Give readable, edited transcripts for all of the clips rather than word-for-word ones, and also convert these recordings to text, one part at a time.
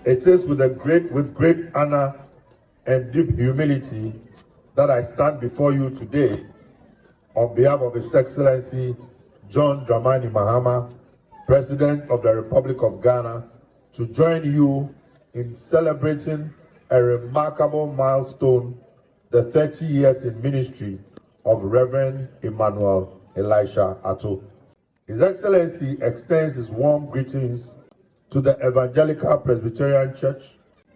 It is with great honor and deep humility that I stand before you today on behalf of His Excellency John Dramani Mahama, President of the Republic of Ghana, to join you in celebrating a remarkable milestone, the 30 years in ministry of Reverend Emmanuel Elisha Attu. His Excellency extends his warm greetings to the Evangelical Presbyterian Church,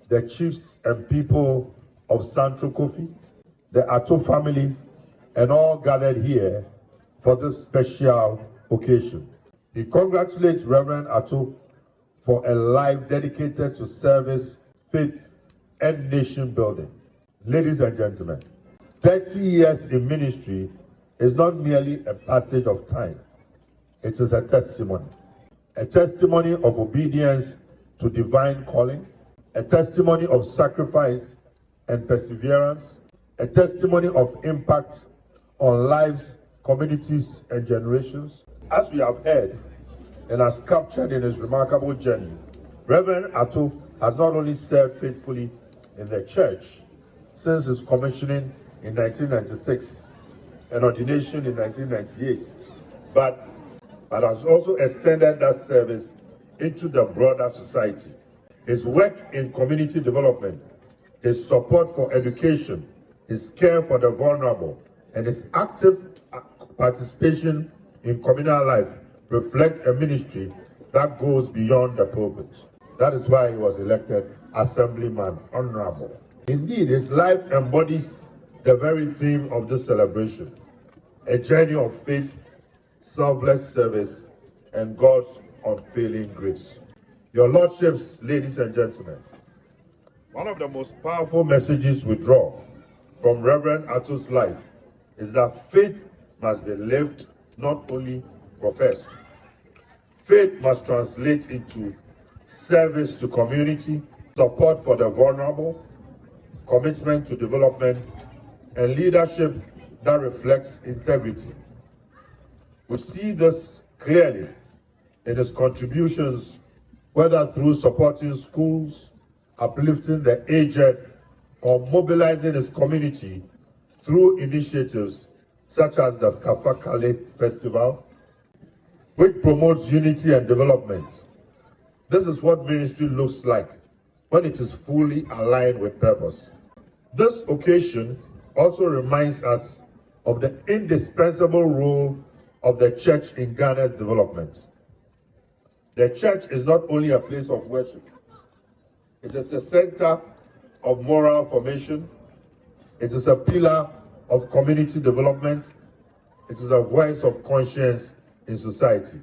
the chiefs and people of Central Kofi, the Attu family, and all gathered here for this special occasion. He congratulates Reverend Attu for a life dedicated to service, faith, and nation building. Ladies and gentlemen, 30 years in ministry is not merely a passage of time. It is a testimony of obedience to divine calling, a testimony of sacrifice and perseverance, a testimony of impact on lives, communities, and generations. As we have heard and as captured in his remarkable journey, Reverend Attu has not only served faithfully in the church since his commissioning in 1996 and ordination in 1998, but has also extended that service into the broader society. His work in community development, his support for education, his care for the vulnerable, and his active participation in communal life reflects a ministry that goes beyond the pulpit. That is why he was elected Assemblyman Honorable. Indeed, his life embodies the very theme of this celebration, a journey of faith, selfless service, and God's unfailing grace. Your Lordships, ladies and gentlemen, one of the most powerful messages we draw from Reverend Attu's life is that faith must be lived, not only professed. Faith must translate into service to community, support for the vulnerable, commitment to development, and leadership that reflects integrity. We see this clearly in his contributions, whether through supporting schools, uplifting the aged, or mobilizing his community through initiatives such as the Kafakale Festival, which promotes unity and development. This is what ministry looks like when it is fully aligned with purpose. This occasion also reminds us of the indispensable role of the church in Ghana's development. The church is not only a place of worship, it is a center of moral formation, it is a pillar of community development, it is a voice of conscience in society.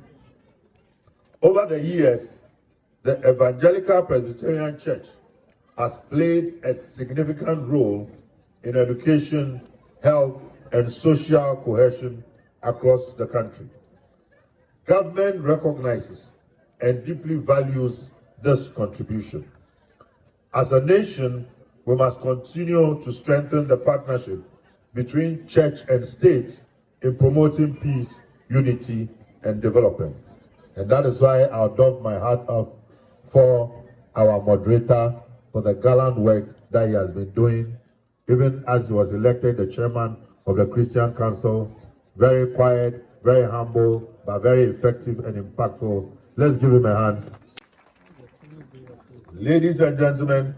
Over the years, the Evangelical Presbyterian Church has played a significant role in education, health, and social cohesion across the country. Government recognizes and deeply values this contribution. As a nation, we must continue to strengthen the partnership between church and state in promoting peace, unity, and development. And that is why I'll doff my hat off for our moderator for the gallant work that he has been doing, even as he was elected the chairman of the Christian Council. Very quiet, very humble, but very effective and impactful. Let's give him a hand. Ladies and gentlemen,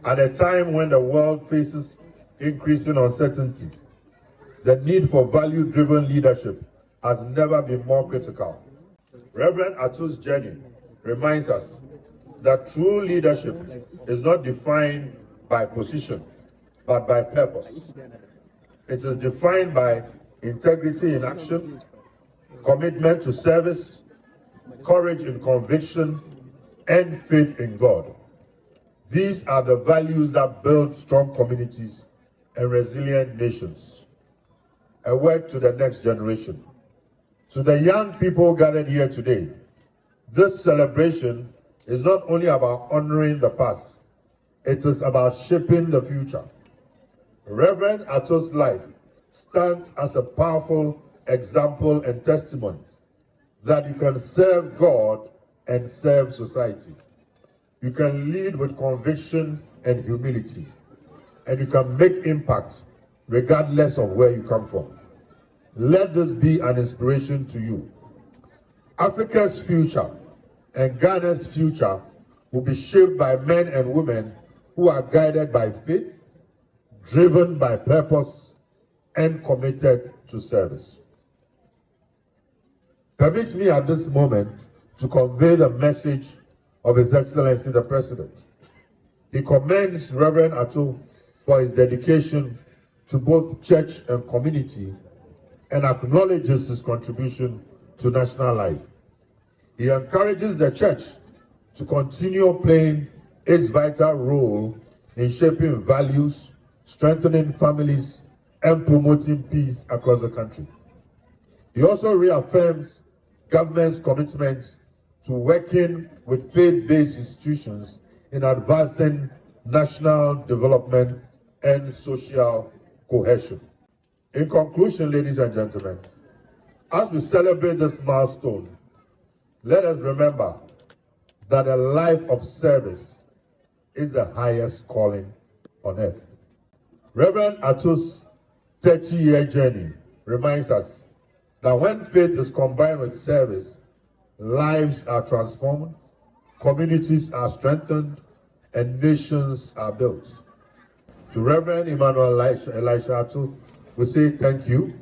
at a time when the world faces increasing uncertainty, the need for value-driven leadership has never been more critical. Reverend Attu's journey reminds us that true leadership is not defined by position, but by purpose. It is defined by integrity in action, commitment to service, courage in conviction, and faith in God. These are the values that build strong communities and resilient nations. A word to the next generation. To the young people gathered here today, this celebration is not only about honoring the past, it is about shaping the future. Reverend Attu's life stands as a powerful example and testimony that you can serve God and serve society. You can lead with conviction and humility, and you can make impact regardless of where you come from. Let this be an inspiration to you. Africa's future and Ghana's future will be shaped by men and women who are guided by faith, driven by purpose, and committed to service. Permit me at this moment to convey the message of His Excellency the President. He commends Reverend Attu for his dedication to both church and community and acknowledges his contribution to national life. He encourages the church to continue playing its vital role in shaping values, strengthening families, and promoting peace across the country. He also reaffirms government's commitment to working with faith-based institutions in advancing national development and social cohesion. In conclusion, ladies and gentlemen, as we celebrate this milestone, let us remember that a life of service is the highest calling on earth. Reverend Attu's 30-year journey reminds us that when faith is combined with service, lives are transformed, communities are strengthened, and nations are built. To Reverend Emmanuel Elisha Attu, we say thank you